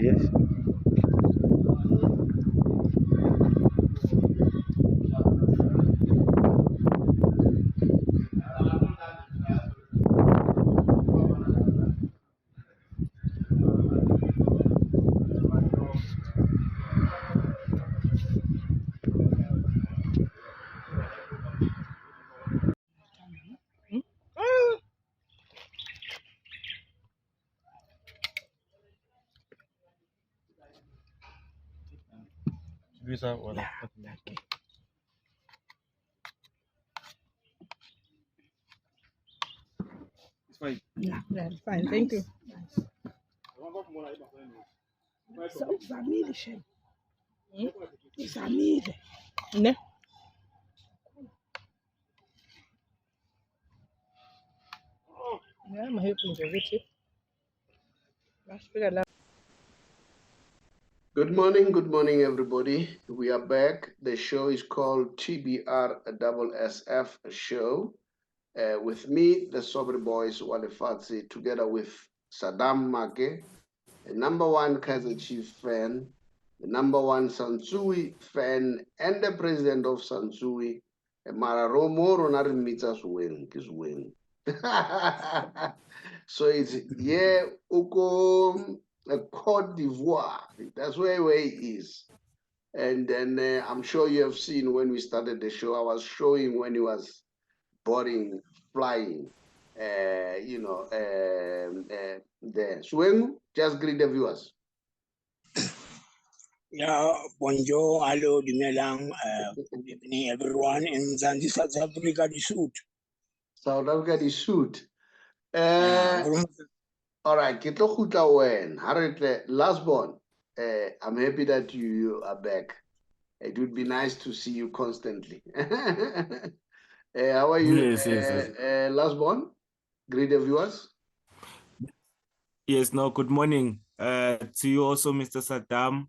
Yes. It's fine. Yeah, that's fine. Thank you. Uzamile shem. Uzamile. Ne? Yeah, I'm helping you with it. Good morning, everybody. We are back. The show is called TBR SSF Show. With me, the Saubrey Boyz Walefatshe, together with Saddam Maake, the #1 Kaizer Chiefs fan, the #1 Sansui fan, and the president of Sansui, Mararomo Ronarimitsa Swing. So it's Uko Cote d'Ivoire. That's where he is. And then I'm sure you have seen when we started the show, I was showing when he was boarding, flying, there. Swing, just greet the viewers. Yeah, bonjour, hello, dumelang, good evening, everyone in Zandi, South Africa, the suit. South Africa, the suit. All right, last born. I'm happy that you are back. It would be nice to see you constantly. How are you, Yes. last born? Greet the viewers. Yes, no, good morning to you also, Mr. Saddam.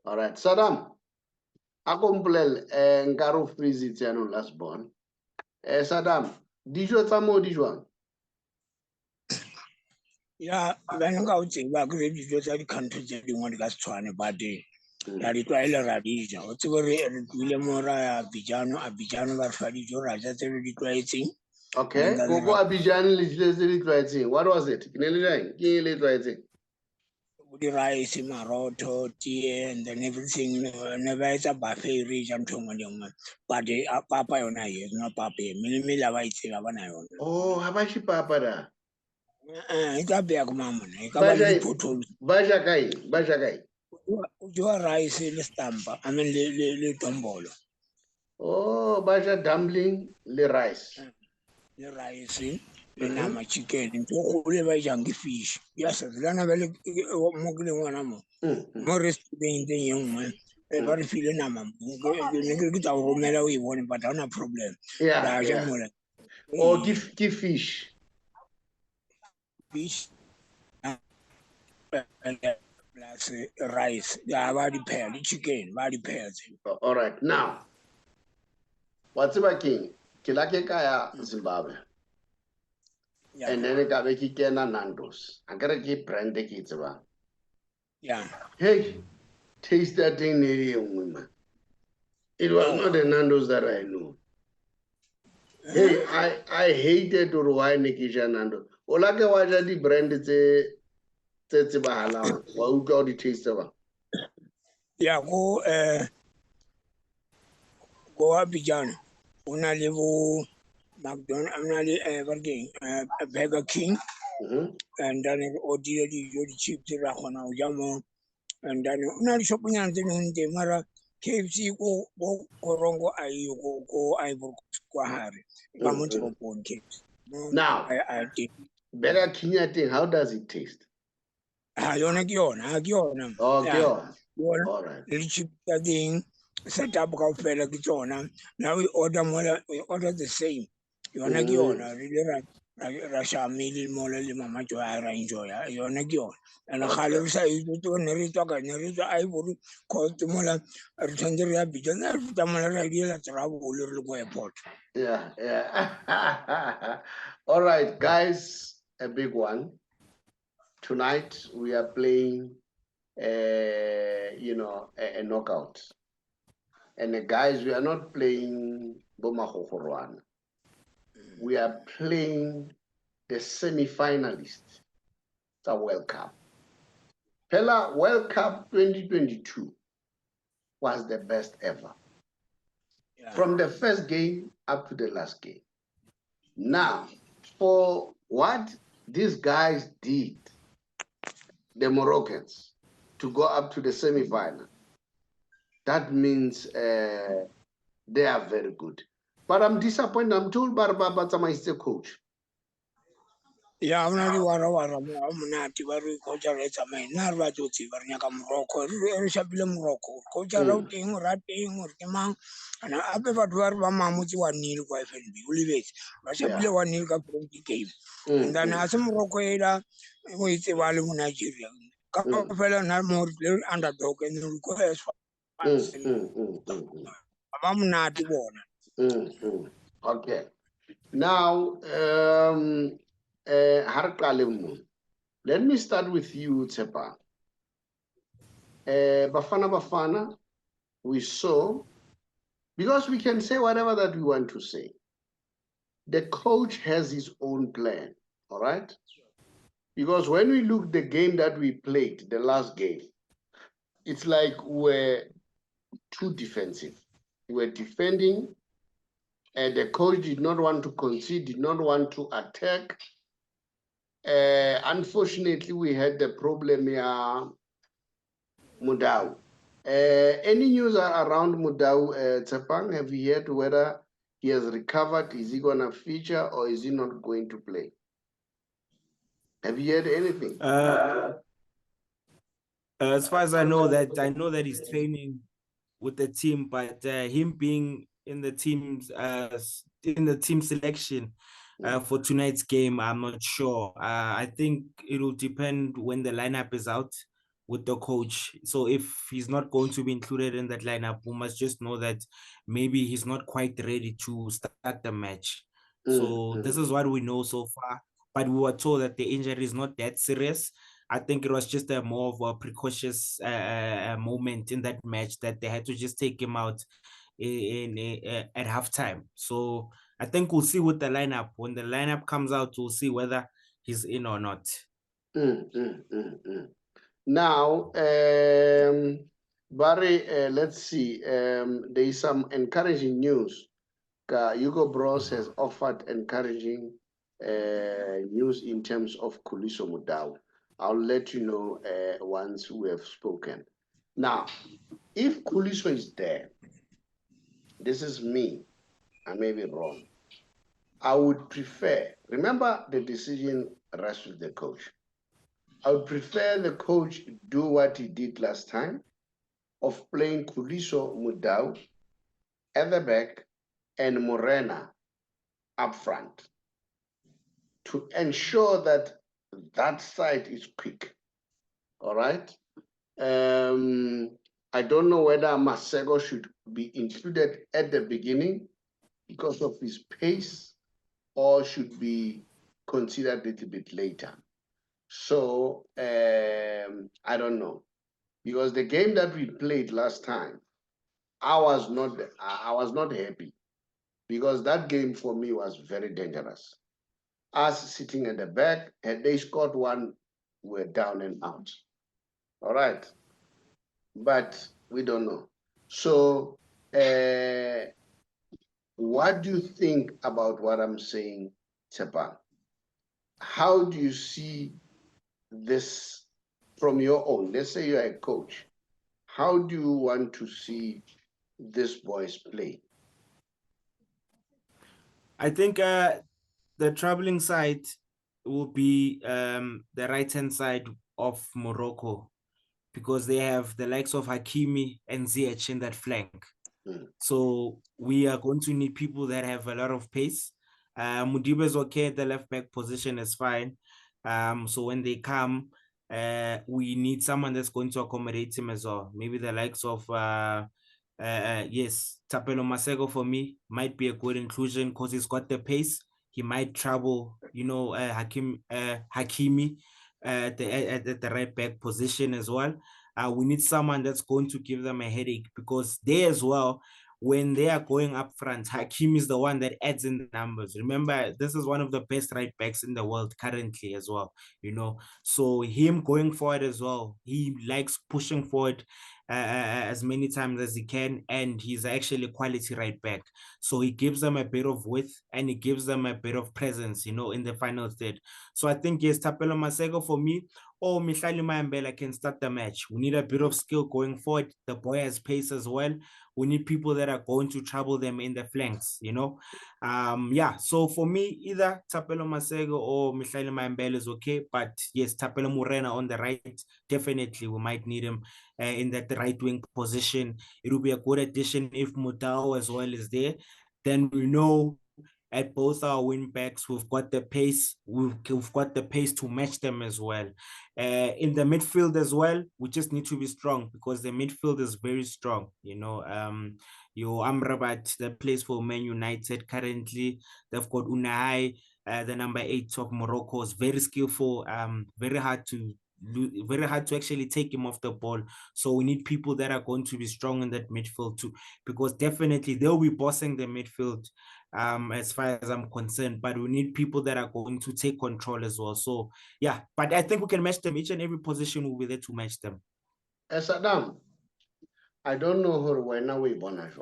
All right, Saddam. Akompolel nkaro freeze tsiano last born. Saddam, dijo tsa mo di jwang? Yeah, when I go to the country, they want to try but they tlwaela ra dija o tsebe re tlile mo ra Abidjan ba fa dijo ra ja tse re di tlwaetseng. Okay, go Abidjan le dijo tse di tlwaetseng. What was it? Ke ne le jang? Ke le tlwaetseng? The rice, marotho, tea, and then everything. Never it's a buffet rich and too many. But the papa yona is not papa. Me la ba itse ba na yona. Oh, habashi papa da. It's a big mama. It's a big photo. Baja kai. You are rice le stampa. I mean le tombolo. Oh, baja dumpling le rice. Le rice. Le nama chicken. Into le ba jang fish. Yes, le na bele mo ke le ngwana mo. Mo restaurant e yengwe. Ba re file nama. Ke tla go romela o e bone but ha ona problem. Yeah. Or give fish. Fish. Plus rice. Yeah, ba di pair, the chicken, ba di pairs. All right. Now, what's about king? Kilake kaya Zimbabwe. Yeah. And then I got a Nando's. I gotta keep brand the kids about. Yeah. Hey, taste that thing, woman. It was not the Nando's that I know. Hey, I hated Uruguay Nikisha Nando. Olake waja di brand tse bahala wa utlwa di taste ba. Yeah, go Abidjan. Una le bo McDonald's, una le Burger King. And then order the cheap to Rahona Jamo. And then una le shopping and then the Mara KFC go Korongo ayo go Ivory Square. Now, I did. Burger King thing, how does it taste? Giona. Oh, yeah. All right. The thing set up fella kitona. Now we order the same. You wanna giona, really Russia meal more mama to enjoy. You wanna giona. And a half say to Nerita I would call to Mola Tandria Bijan, the Mola idea at Rabu airport. Yeah. All right, guys, a big one. tonight we are playing, a knockout. And guys, we are not playing Bomahokorwan. We are playing the semi-finalists. It's a World Cup. Pella World Cup 2022 was the best ever. Yeah. From the first game up to the last game. Now, for what these guys did, the Moroccans, to go up to the semi-final, that means they are very good. But I'm disappointed. I'm told Barbaba is the coach. Yeah, I'm not monate ba re coach a retsa mai nna re ba tsotsi ba re nyaka Morocco re shapile Morocco coach a routing ra teng re ke mang ana ape batho ba re ba mamotse 1-0 kwa FNB o lebetse ba shapile 1-0 ka friendly game and then a se Morocco ela go itse ba le mo Nigeria ka fela na mo re underdog and re go as ba monate bona. Okay, now let me start with you, Tshepang. Bafana Bafana, we saw, because we can say whatever that we want to say. The coach has his own plan, all right? Because when we look the game that we played, the last game, it's like we're too defensive. We were defending, and the coach did not want to concede, did not want to attack. Unfortunately, we had the problem here, Mudau. Any news around Mudau, Tshepang? Have you heard whether he has recovered? Is he going to feature or is he not going to play? Have you heard anything? As far as I know that he's training with the team, but him being in the team selection for tonight's game, I'm not sure. I think it will depend when the lineup is out with the coach. So if he's not going to be included in that lineup, we must just know that maybe he's not quite ready to start the match. So this is what we know so far. But we were told that the injury is not that serious. I think it was just a more of a precautious moment in that match that they had to just take him out at halftime. So I think we'll see with the lineup. When the lineup comes out, we'll see whether he's in or not. Now, Barry, let's see. There is some encouraging news. Hugo Bros has offered encouraging news in terms of Khuliso Mudau. I'll let you know once we have spoken. Now, if Khuliso is there, this is me, I may be wrong. I would prefer, remember the decision rests with the coach. I would prefer the coach do what he did last time of playing Khuliso Mudau at the back and Morena up front to ensure that that side is quick. All right. I don't know whether Masego should be included at the beginning because of his pace or should be considered a little bit later. So I don't know, because the game that we played last time, I was not happy, because that game for me was very dangerous. Us sitting at the back, and they scored one, we're down and out. All right, but we don't know. So what do you think about what I'm saying, Tshepang? How do you see this from your own? Let's say you're a coach. How do you want to see this boys play? I think the traveling side will be the right-hand side of Morocco, because they have the likes of Hakimi and Ziyech in that flank. So we are going to need people that have a lot of pace. Mudiba is okay at the left back position, is fine. So when they come, we need someone that's going to accommodate him as well. Maybe the likes of yes, Tapelo Masego for me might be a good inclusion because he's got the pace. He might trouble, Hakimi. at the right back position as well. We need someone that's going to give them a headache, because they as well, when they are going up front, Hakim is the one that adds in the numbers. Remember, this is one of the best right backs in the world currently as well, you know. So him going forward as well, he likes pushing forward as many times as he can, and he's actually a quality right back. So he gives them a bit of width and he gives them a bit of presence, you know, in the final third. So I think yes, Thapelo Masego for me, or Mihlali Mayambela can start the match. We need a bit of skill going forward. The boy has pace as well. We need people that are going to trouble them in the flanks, you know. Yeah, so for me, either Thapelo Masego or Mihlali Mayambela is okay. But yes, Thapelo Morena on the right, definitely we might need him in that right wing position. It will be a good addition if Mutao as well is there. Then we know at both our wing backs, we've got the pace. We've got the pace to match them as well. In the midfield as well, we just need to be strong, because the midfield is very strong. You know, your Amrabat that plays for Man United currently. They've got Unai, the number 8 of Morocco, is very skillful. Very hard to actually take him off the ball. So we need people that are going to be strong in that midfield too, because definitely they'll be bossing the midfield as far as I'm concerned. But we need people that are going to take control as well. So yeah, but I think we can match them. Each and every position will be there to match them. Saddam, I don't know who when we born at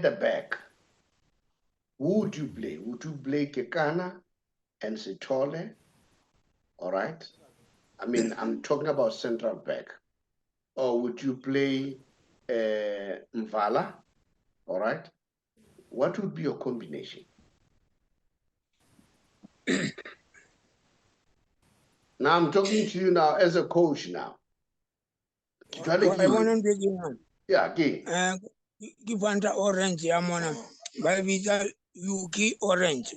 the back. Who would you play? Would you play Kekana and Sitole? All right. I mean, I'm talking about central back. Or would you play Mvala? All right. What would be your combination? Now I'm talking to you now as a coach now. I want to begin. Yeah, again. Give Fanta orange, Yamona. By Visa UK orange.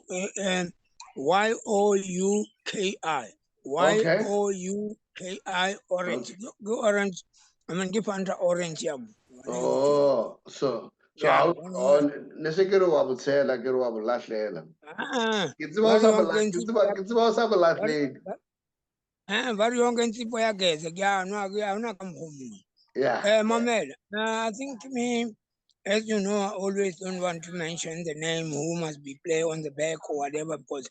YOUKI. YOUKI orange. Go orange. I mean, give Fanta orange, Yam. Oh, so Yeah, how nesekero wa butsela kero wa bulahlela. It's about very young and people ya guess. Yeah, no come home. Yeah. Mamel, I think me, as you know, I always don't want to mention the name who must be play on the back or whatever, because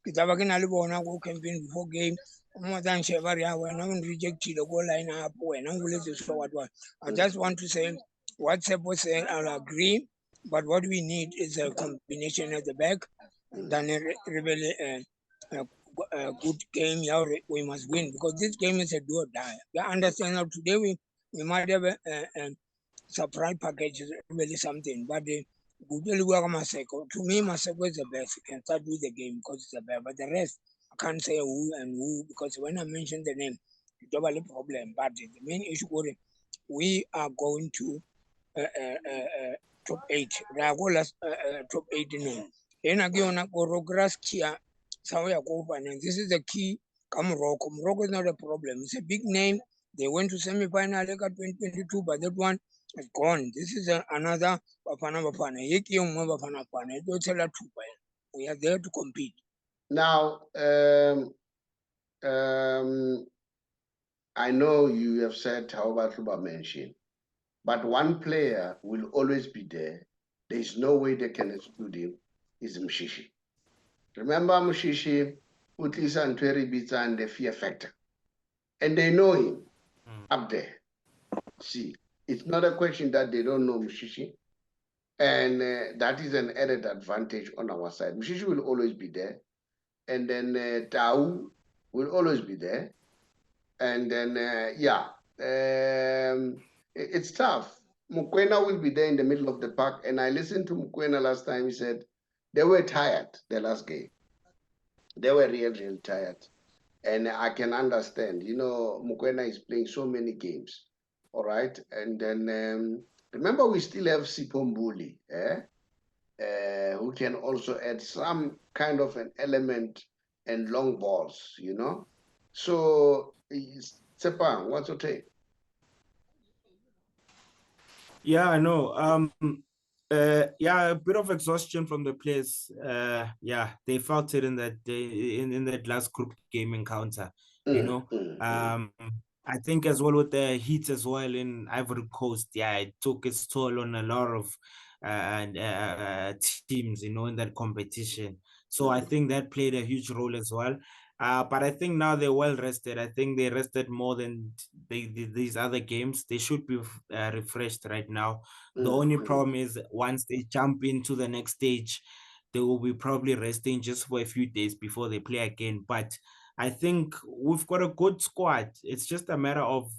Kitabakin Alibona go campaign before game, more than Chevaria, when I'm rejected the goal line up, when I'm going to forward one. I just want to say what Sebo said, I'll agree, but what we need is a combination at the back, than a good game. We must win, because this game is a do or die. You understand now today we might have a surprise package, really something, but to me, Maseko is the best. You can start with the game because it's the best, but the rest, I can't say who and who, because when I mention the name, it's a problem. But the main issue, we are going to top 8. We are going top 8 now. Then again, progress here. So this is the key. Morocco. Morocco is not a problem. It's a big name. They went to semi-final 2022, but that one is gone. This is another Bafana Bafana. We are there to compete. Now, I know you have said how about Luba mentioned, but one player will always be there. There is no way they can exclude him. Is Mshishi. Remember Mshishi, Utlisa and Tweri Bita and the fear factor. And they know him up there. See, it's not a question that they don't know Mshishi. And that is an added advantage on our side. Mshishi will always be there. And then Tau will always be there. And then, it's tough. Mukwena will be there in the middle of the park. And I listened to Mukwena last time. He said they were tired the last game. They were real tired. And I can understand. You know, Mukwena is playing so many games. All right. And then remember, we still have Sipombuli, who can also add some kind of an element and long balls, you know. So, Tshepang, what's your take? Yeah, I know. Yeah, a bit of exhaustion from the players. Yeah, they felt it in that in that last group game encounter. You know, um, I think as well with the heat as well in Ivory Coast. Yeah, it took its toll on a lot of teams. You know, in that competition. So I think that played a huge role as well. But I think now they're well rested. I think they rested more than these other games. They should be refreshed right now. The only problem is once they jump into the next stage, they will be probably resting just for a few days before they play again. But I think we've got a good squad. It's just a matter of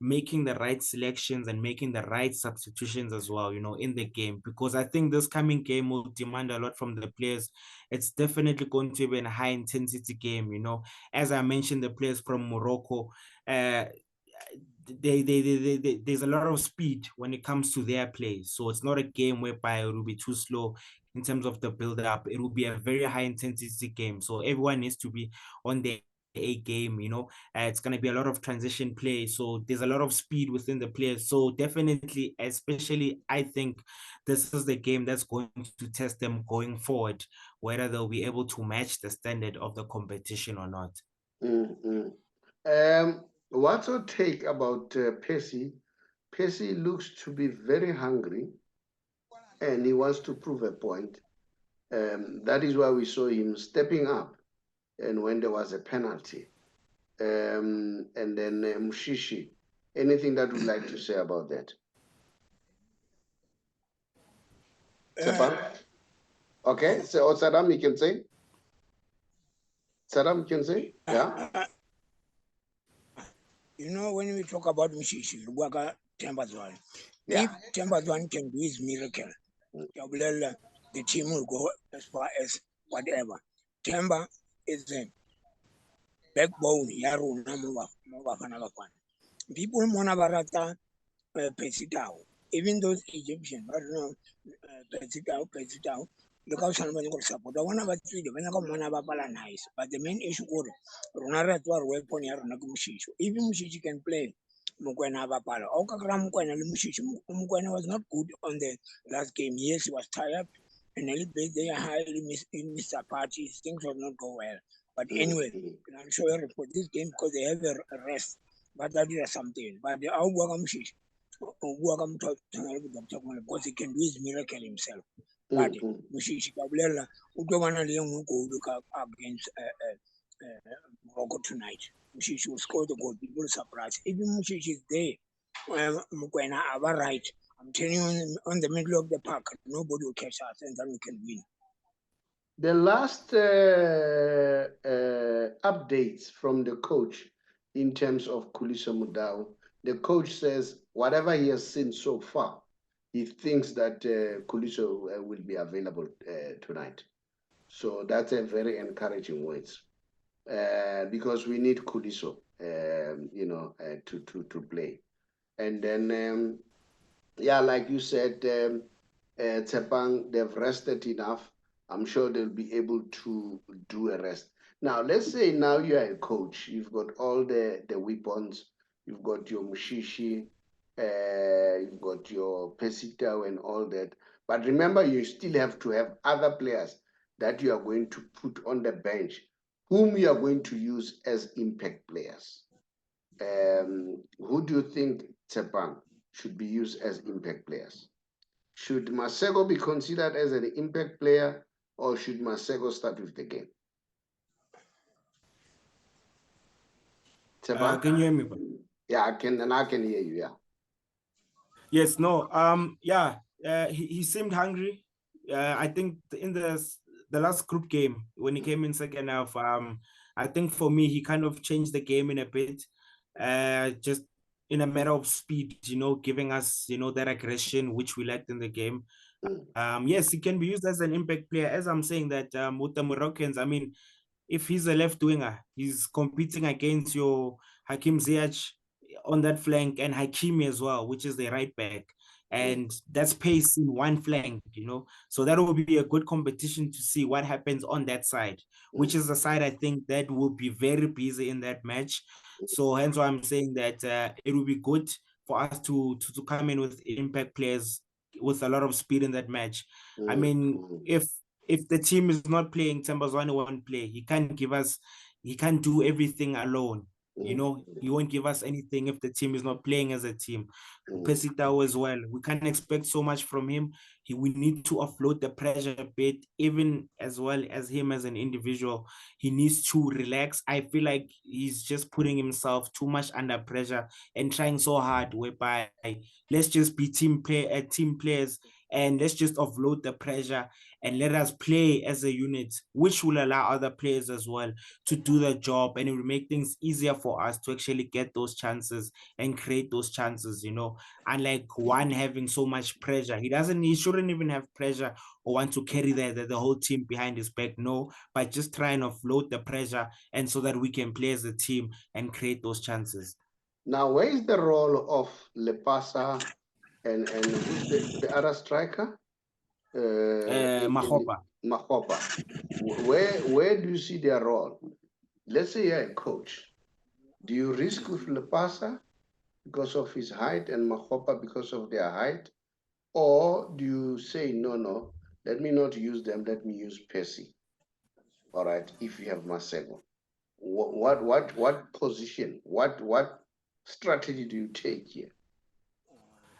making the right selections and making the right substitutions as well, you know, in the game. Because I think this coming game will demand a lot from the players. It's definitely going to be a high intensity game, you know. As I mentioned, the players from Morocco, uh, there's a lot of speed when it comes to their play. So it's not a game whereby it will be too slow in terms of the build up. It will be a very high intensity game. So everyone needs to be on the A game, you know. It's going to be a lot of transition play. So there's a lot of speed within the players. So definitely, especially, I think this is the game that's going to test them going forward, whether they'll be able to match the standard of the competition or not. What's your take about Percy? Percy looks to be very hungry and he wants to prove a point. That is why we saw him stepping up and when there was a penalty. And then Mushishi, anything that you'd like to say about that? Okay, so Saddam, you can say? Saddam, you can say? Yeah? You know, when we talk about Mushishi, Tembazwan, Yeah. if Tembazwan can do his miracle, the team will go as far as whatever. Temba is the backbone, Yaru Bafana Bafana. People Monabarata Pesitao, even those Egyptians, I don't know, Pesitao, look how somebody got support. I want to see the Manaba nice, but the main issue was Ronara to our weapon Yarunagumushish. Even Mushishi can play Mukwena Bapala. Okakram Mukwena Mushish Mukwena was not good on the last game. Yes, he was tired and a little bit they highly missed a party. Things will not go well. But anyway, I'm sure for this game because they have a rest. But that is something. But the Mushish. Because he can do his miracle himself. But Mushishi Kablela, Udovana Leon against Morocco tonight. Mushishi will score the goal. People surprised. Even Mushishi is there. Mukwena are right. I'm telling you, on the middle of the park, nobody will catch us, and then we can win. The last updates from the coach in terms of Khuliso Mudau, the coach says whatever he has seen so far, he thinks that Khuliso will be available tonight. So that's a very encouraging words because we need Khuliso, to play. And then, yeah, like you said, Tshepang, they've rested enough. I'm sure they'll be able to do a rest. Now, let's say now you are a coach. You've got all the weapons. You've got your Mushishi, you've got your Pesitao and all that. But remember, you still have to have other players that you are going to put on the bench, whom you are going to use as impact players. Who do you think, Tshepang, should be used as impact players? Should Masego be considered as an impact player, or should Masego start with the game? Can you hear me? Yeah, I can hear you. Yeah. Yes. No. Yeah. He seemed hungry. I think in the last group game when he came in second half, I think for me he kind of changed the game in a bit. Just in a matter of speed, you know, giving us, you know, that aggression which we lacked in the game. Yes, he can be used as an impact player. As I'm saying that with the Moroccans, I mean, if he's a left winger, he's competing against your Hakim Ziyech on that flank and Hakimi as well, which is the right back. And that's pace in one flank, you know. So that will be a good competition to see what happens on that side, which is the side I think that will be very busy in that match. So hence why I'm saying that it will be good for us to come in with impact players with a lot of speed in that match. I mean, if the team is not playing, Tembazwane won't play. He can't do everything alone. You know, he won't give us anything if the team is not playing as a team. Pesitao as well. We can't expect so much from him. We need to offload the pressure a bit, even as well as him as an individual. He needs to relax. I feel like he's just putting himself too much under pressure and trying so hard, whereby let's just be team players, and let's just offload the pressure and let us play as a unit, which will allow other players as well to do the job, and it will make things easier for us to actually get those chances and create those chances, you know. Unlike one having so much pressure, he shouldn't even have pressure or want to carry the whole team behind his back. No, but just try and offload the pressure, and so that we can play as a team and create those chances. Now, where is the role of Lepasa and who's the other striker? Mahopa. Where do you see their role? Let's say you're a coach. Do you risk with Lepasa because of his height and Mahopa because of their height? Or do you say, no, let me not use them, let me use Percy? All right, if you have Masego. What position, what strategy do you take here?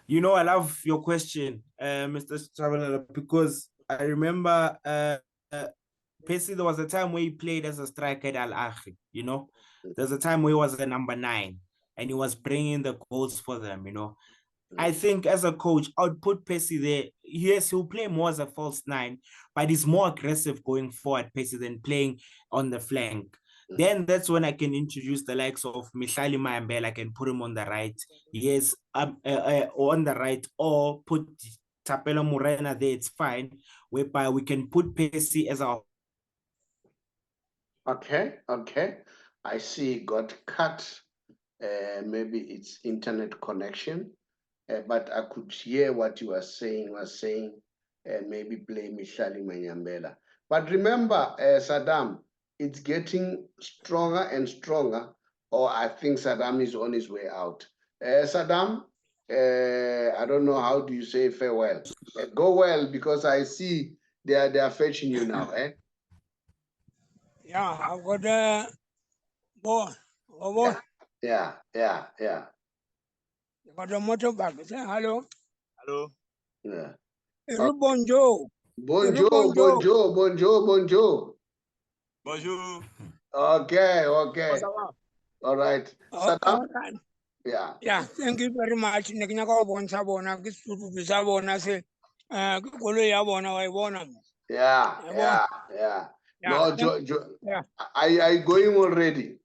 You know, I love your question, Mr. Chabalala, because I remember Percy, there was a time where he played as a striker at Al Ahly, you know. There's a time where he was a number 9 and he was bringing the goals for them, you know. I think as a coach, I would put Percy there. Yes, he'll play more as a false 9, but he's more aggressive going forward, Percy, than playing on the flank. Then that's when I can introduce the likes of Mihlali Mayambela. I can put him on the right. Yes, on the right, or put Tapelo Morena there. It's fine. Whereby we can put Percy as our. Okay. I see it got cut. Maybe it's internet connection. But I could hear what you were saying. Maybe play Mihlali Mayambela. But remember, Saddam, it's getting stronger and stronger, or I think Saddam is on his way out. Saddam, I don't know, how do you say farewell? Go well, because I see they are fetching you now. Yeah, I've got a boy. Yeah. You got a motorbike. Say hello. Hello. Yeah. Bonjour. Bonjour. Bonjour. Okay. All right. Saddam? Right. Yeah. Thank you very much. Neknyaka bonsa bona ke Sesotho bisa bona se ke koloi ya bona wa e bona. Yeah. No, Yeah. are you going already?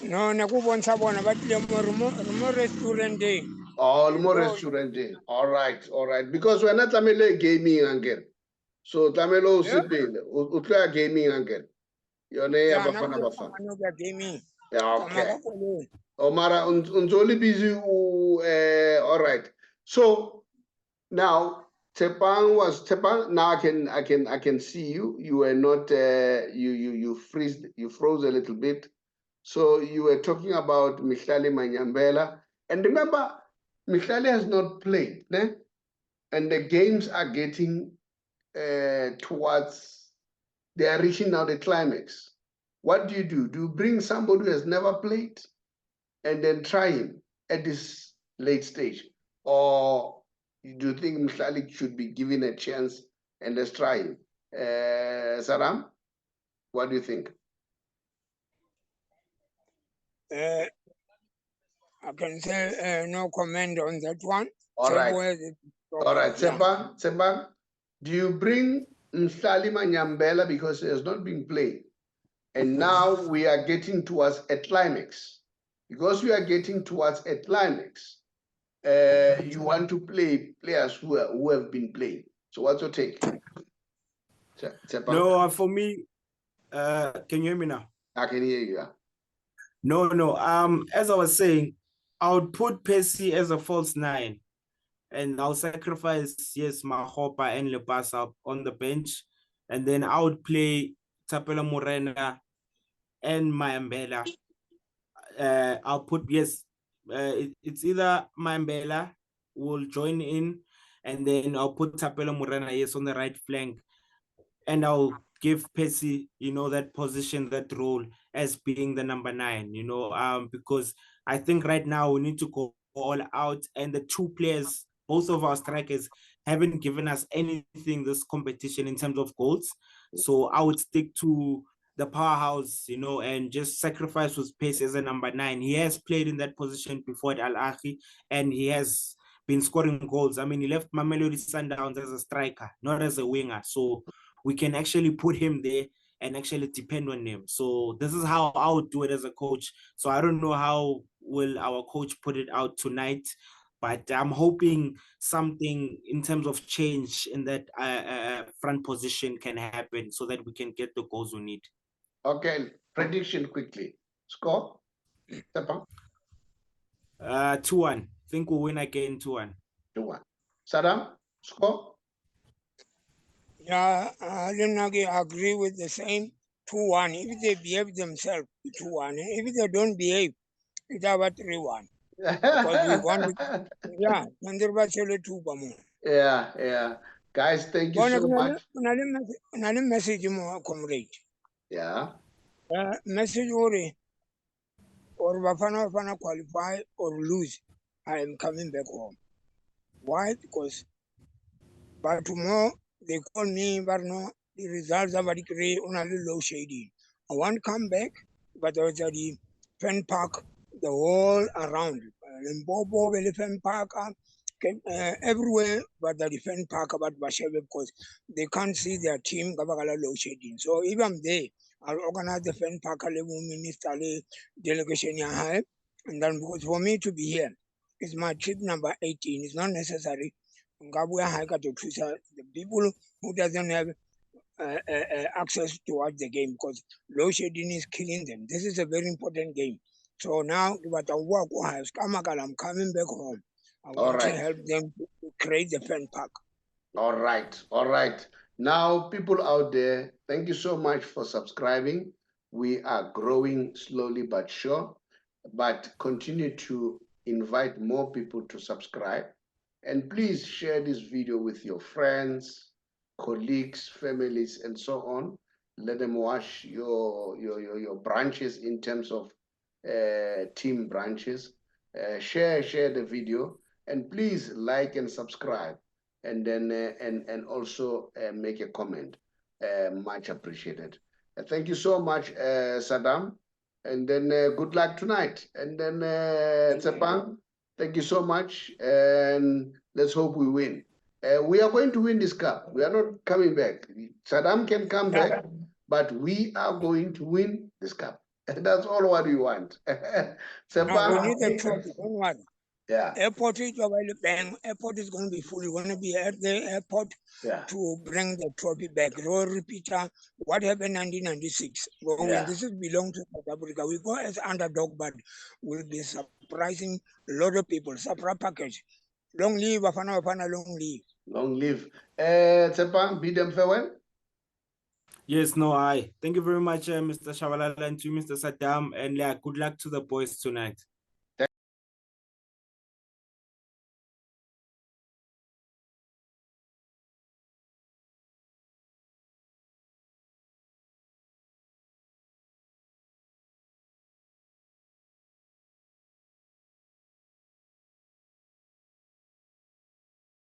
No, ne go bonsa bona ba tle mo restaurant day. Oh, more restaurant day. All right. Because we're not tlamele gaming again. So tlamelo sipile. Utla gaming again. Your name Abafana Bafana. No gaming. Yeah, okay. Omara unzoli busy. All right. So now Tshepang. Now I can see you. You were not you froze a little bit. So you were talking about Mihlali Manyambela. And remember, Mihlali has not played, né? And the games are getting towards, they are reaching now the climax. What do? Do you bring somebody who has never played and then try him at this late stage? Or do you think Mihlali should be given a chance and let's try him? Saddam, what do you think? I can say no comment on that one. All right, Tshepang, do you bring Mihlali Manyambela because he has not been playing? And now we are getting towards a climax. Because we are getting towards a climax, you want to play players who have been playing. So what's your take? Tshepang? No, for me, can you hear me now? I can hear you. No. As I was saying, I would put Percy as a false 9, and I'll sacrifice Mahopa and Lepasa on the bench, and then I would play Tapela Morena and Mayambela. I'll put it's either Mayambela will join in, and then I'll put Tapelo Morena, yes, on the right flank, and I'll give Percy, that position, that role as being the number 9, because I think right now we need to go all out, and the two players, both of our strikers, haven't given us anything this competition in terms of goals. So I would stick to the powerhouse, and just sacrifice with Percy as a number 9. He has played in that position before at Al Ahly, and he has been scoring goals. I mean, he left Mamelodi Sundowns as a striker, not as a winger. So we can actually put him there and actually depend on him. So this is how I would do it as a coach. So I don't know how will our coach put it out tonight, but I'm hoping something in terms of change in that front position can happen so that we can get the goals we need. Okay, prediction quickly. Score? 2-1. I think we'll win again 2-1. 2-1. Saddam, score? Yeah, I agree with the same 2-1. If they behave themselves, 2-1. If they don't behave, it's about 3-1. Because we want to, yeah, yeah. Guys, thank you so much. Another message, comrade. Yeah. Message or Bafana qualify or lose, I am coming back home. Why? Because by tomorrow they call me, but no, the results are very great on a little low shading. I want to come back, but there was the fan park, the whole around. Limpopo, fan park, everywhere, but the fan park about Bashebe because they can't see their team, Gabagala low shading. So if I'm there, I'll organize the fan park, minister, delegation, and then because for me to be here, it's my trip number 18. It's not necessary. The people who doesn't have access to watch the game because load shedding is killing them. This is a very important game. So now, I'm coming back home. I want to help them to create the fan park. All right. Now, people out there, thank you so much for subscribing. We are growing slowly but sure, but continue to invite more people to subscribe. And please share this video with your friends, colleagues, families, and so on. Let them watch your branches in terms of team branches. Share the video, and please like and subscribe, and then and also make a comment. Much appreciated. Thank you so much, Saddam. And then good luck tonight. And then Tshepang, thank you so much, and let's hope we win. We are going to win this cup. We are not coming back. Saddam can come back, but we are going to win this cup. That's all what we want. We need a trophy. Don't worry. Yeah. Airport is going to be full. You're going to be at the airport to bring the trophy back. Royal repeater, what happened in 1996? When this is belong to South Africa, we go as underdog, but we'll be surprising a lot of people. Surprise package. Long live Bafana Bafana, long live. Long live. Tshepang, bid them farewell. Yes, no, I. Thank you very much, Mr. Shabalala, and to Mr. Saddam, and good luck to the boys tonight.